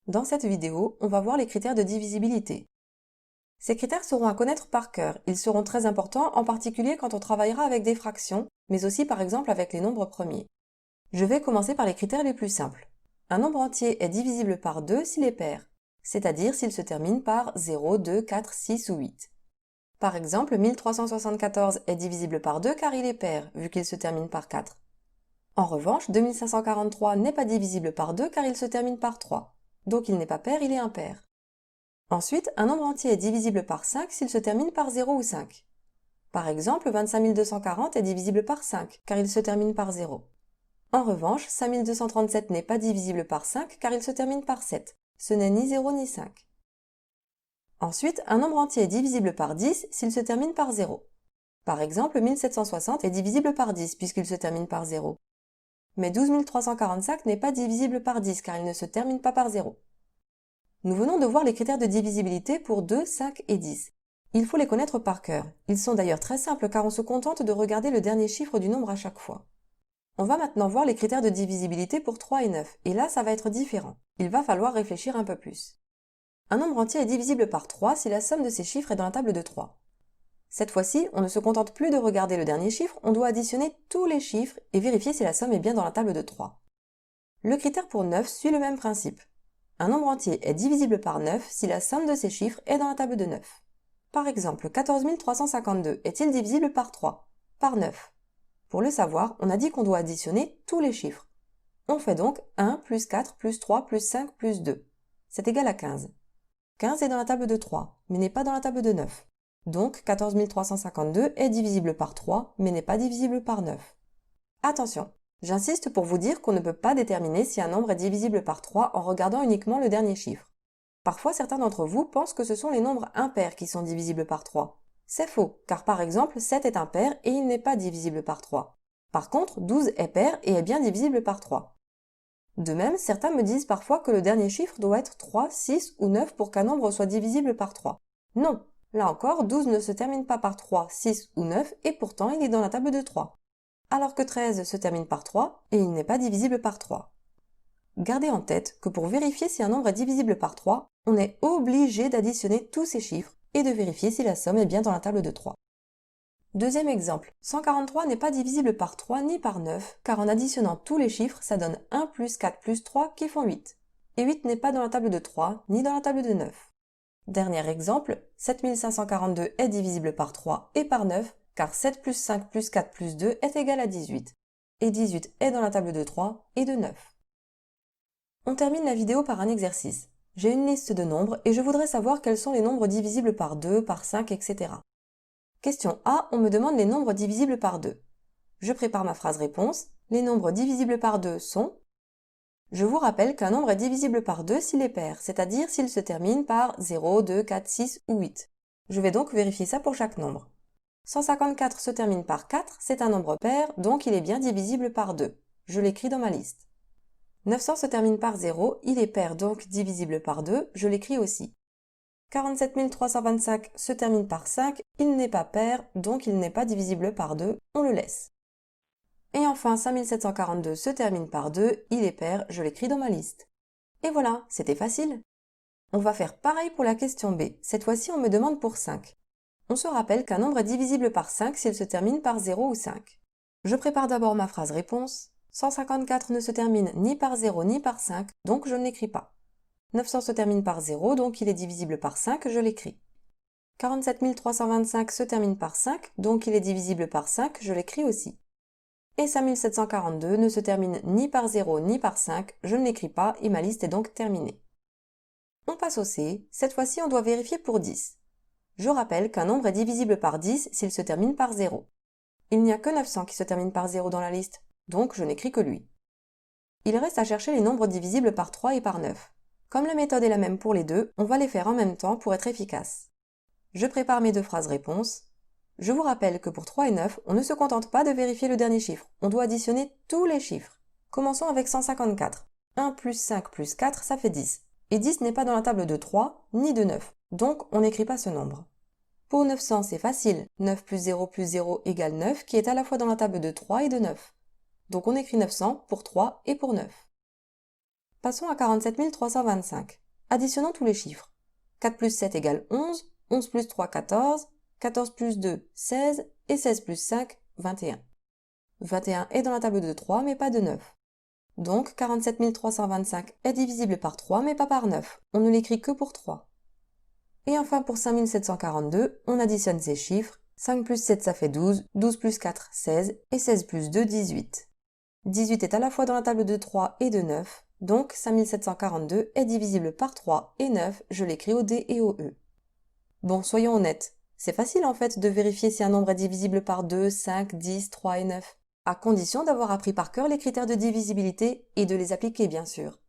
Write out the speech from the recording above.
Dans cette vidéo, on va voir les critères de divisibilité. Ces critères seront à connaître par cœur. Ils seront très importants, en particulier quand on travaillera avec des fractions, mais aussi par exemple avec les nombres premiers. Je vais commencer par les critères les plus simples. Un nombre entier est divisible par 2 s'il est pair, c'est-à-dire s'il se termine par 0, 2, 4, 6 ou 8. Par exemple, 1374 est divisible par 2 car il est pair, vu qu'il se termine par 4. En revanche, 2543 n'est pas divisible par 2 car il se termine par 3. Donc il n'est pas pair, il est impair. Ensuite, un nombre entier est divisible par 5 s'il se termine par 0 ou 5. Par exemple, 25240 est divisible par 5 car il se termine par 0. En revanche, 5237 n'est pas divisible par 5 car il se termine par 7. Ce n'est ni 0 ni 5. Ensuite, un nombre entier est divisible par 10 s'il se termine par 0. Par exemple, 1760 est divisible par 10 puisqu'il se termine par 0. Mais 12345 n'est pas divisible par 10 car il ne se termine pas par 0. Nous venons de voir les critères de divisibilité pour 2, 5 et 10. Il faut les connaître par cœur. Ils sont d'ailleurs très simples car on se contente de regarder le dernier chiffre du nombre à chaque fois. On va maintenant voir les critères de divisibilité pour 3 et 9, et là ça va être différent. Il va falloir réfléchir un peu plus. Un nombre entier est divisible par 3 si la somme de ses chiffres est dans la table de 3. Cette fois-ci, on ne se contente plus de regarder le dernier chiffre, on doit additionner tous les chiffres et vérifier si la somme est bien dans la table de 3. Le critère pour 9 suit le même principe. Un nombre entier est divisible par 9 si la somme de ses chiffres est dans la table de 9. Par exemple, 14 352 est-il divisible par 3, par 9? Pour le savoir, on a dit qu'on doit additionner tous les chiffres. On fait donc 1 plus 4 plus 3 plus 5 plus 2. C'est égal à 15. 15 est dans la table de 3, mais n'est pas dans la table de 9. Donc 14 352 est divisible par 3, mais n'est pas divisible par 9. Attention, j'insiste pour vous dire qu'on ne peut pas déterminer si un nombre est divisible par 3 en regardant uniquement le dernier chiffre. Parfois, certains d'entre vous pensent que ce sont les nombres impairs qui sont divisibles par 3. C'est faux, car par exemple, 7 est impair et il n'est pas divisible par 3. Par contre, 12 est pair et est bien divisible par 3. De même, certains me disent parfois que le dernier chiffre doit être 3, 6 ou 9 pour qu'un nombre soit divisible par 3. Non, là encore, 12 ne se termine pas par 3, 6 ou 9 et pourtant il est dans la table de 3. Alors que 13 se termine par 3 et il n'est pas divisible par 3. Gardez en tête que pour vérifier si un nombre est divisible par 3, on est obligé d'additionner tous ces chiffres et de vérifier si la somme est bien dans la table de 3. Deuxième exemple, 143 n'est pas divisible par 3 ni par 9, car en additionnant tous les chiffres, ça donne 1 plus 4 plus 3 qui font 8. Et 8 n'est pas dans la table de 3 ni dans la table de 9. Dernier exemple, 7542 est divisible par 3 et par 9, car 7 plus 5 plus 4 plus 2 est égal à 18. Et 18 est dans la table de 3 et de 9. On termine la vidéo par un exercice. J'ai une liste de nombres et je voudrais savoir quels sont les nombres divisibles par 2, par 5, etc. Question A, on me demande les nombres divisibles par 2. Je prépare ma phrase réponse. Les nombres divisibles par 2 sont... Je vous rappelle qu'un nombre est divisible par 2 s'il est pair, c'est-à-dire s'il se termine par 0, 2, 4, 6 ou 8. Je vais donc vérifier ça pour chaque nombre. 154 se termine par 4, c'est un nombre pair, donc il est bien divisible par 2. Je l'écris dans ma liste. 900 se termine par 0, il est pair donc divisible par 2, je l'écris aussi. 47 325 se termine par 5, il n'est pas pair, donc il n'est pas divisible par 2, on le laisse. Et enfin 5742 se termine par 2, il est pair, je l'écris dans ma liste. Et voilà, c'était facile. On va faire pareil pour la question B, cette fois-ci on me demande pour 5. On se rappelle qu'un nombre est divisible par 5 s'il se termine par 0 ou 5. Je prépare d'abord ma phrase réponse. 154 ne se termine ni par 0 ni par 5, donc je ne l'écris pas. 900 se termine par 0, donc il est divisible par 5, je l'écris. 47 325 se termine par 5, donc il est divisible par 5, je l'écris aussi. Et 5742 ne se termine ni par 0 ni par 5, je ne l'écris pas et ma liste est donc terminée. On passe au C, cette fois-ci on doit vérifier pour 10. Je rappelle qu'un nombre est divisible par 10 s'il se termine par 0. Il n'y a que 900 qui se termine par 0 dans la liste, donc je n'écris que lui. Il reste à chercher les nombres divisibles par 3 et par 9. Comme la méthode est la même pour les deux, on va les faire en même temps pour être efficace. Je prépare mes deux phrases réponses. Je vous rappelle que pour 3 et 9, on ne se contente pas de vérifier le dernier chiffre, on doit additionner tous les chiffres. Commençons avec 154. 1 plus 5 plus 4, ça fait 10. Et 10 n'est pas dans la table de 3 ni de 9, donc on n'écrit pas ce nombre. Pour 900, c'est facile, 9 plus 0 égale 9, qui est à la fois dans la table de 3 et de 9. Donc on écrit 900 pour 3 et pour 9. Passons à 47 325. Additionnons tous les chiffres. 4 plus 7 égale 11, 11 plus 3, 14, 14 plus 2, 16, et 16 plus 5, 21. 21 est dans la table de 3, mais pas de 9. Donc 47 325 est divisible par 3, mais pas par 9. On ne l'écrit que pour 3. Et enfin pour 5742, on additionne ces chiffres. 5 plus 7 ça fait 12, 12 plus 4, 16, et 16 plus 2, 18. 18 est à la fois dans la table de 3 et de 9, donc 5742 est divisible par 3 et 9, je l'écris au D et au E. Bon, soyons honnêtes, c'est facile en fait de vérifier si un nombre est divisible par 2, 5, 10, 3 et 9, à condition d'avoir appris par cœur les critères de divisibilité et de les appliquer bien sûr.